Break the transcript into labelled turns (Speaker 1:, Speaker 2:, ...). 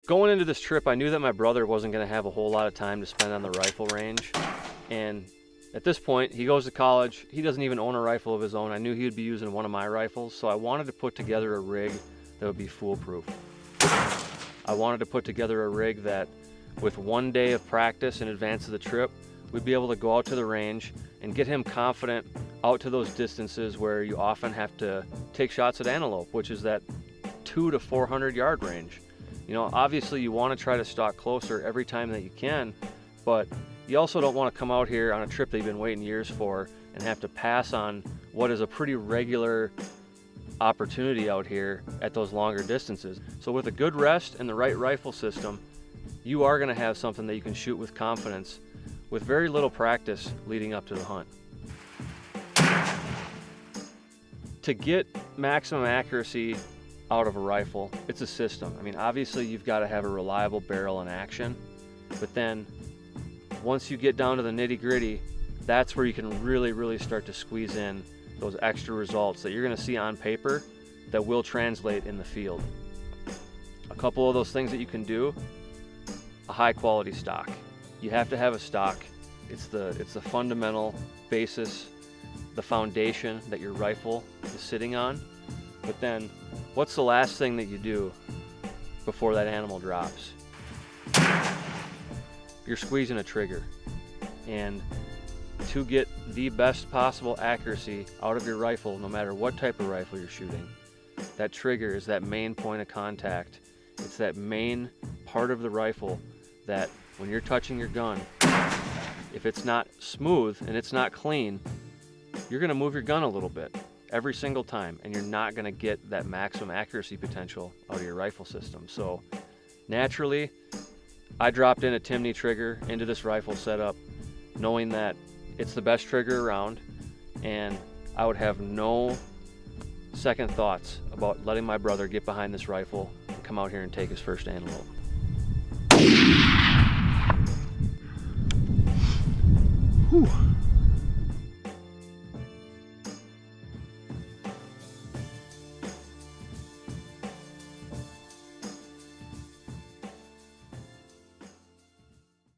Speaker 1: Going into this trip, I knew that my brother wasn't going to have a whole lot of time to spend on the rifle range. And at this point, he goes to college. He doesn't even own a rifle of his own. I knew he would be using one of my rifles, so I wanted to put together a rig that would be foolproof. I wanted to put together a rig that, with 1 day of practice in advance of the trip, we'd be able to go out to the range and get him confident out to those distances where you often have to take shots at antelope, which is that 200 to 400 yard range. You know, obviously you want to try to stalk closer every time that you can, but you also don't want to come out here on a trip that you've been waiting years for and have to pass on what is a pretty regular opportunity out here at those longer distances. So with a good rest and the right rifle system, you are going to have something that you can shoot with confidence with very little practice leading up to the hunt. To get maximum accuracy out of a rifle, it's a system. I mean, obviously you've got to have a reliable barrel in action, but then once you get down to the nitty-gritty, that's where you can really start to squeeze in those extra results that you're going to see on paper that will translate in the field. A couple of those things that you can do: a high quality stock. You have to have a stock. It's the fundamental basis, the foundation that your rifle is sitting on. But then what's the last thing that you do before that animal drops? You're squeezing a trigger. And to get the best possible accuracy out of your rifle, no matter what type of rifle you're shooting, that trigger is that main point of contact. It's that main part of the rifle that when you're touching your gun, if it's not smooth and it's not clean, you're going to move your gun a little bit every single time, and you're not going to get that maximum accuracy potential out of your rifle system. So naturally, I dropped in a Timney Trigger into this rifle setup knowing that it's the best trigger around, and I would have no second thoughts about letting my brother get behind this rifle and come out here and take his first antelope.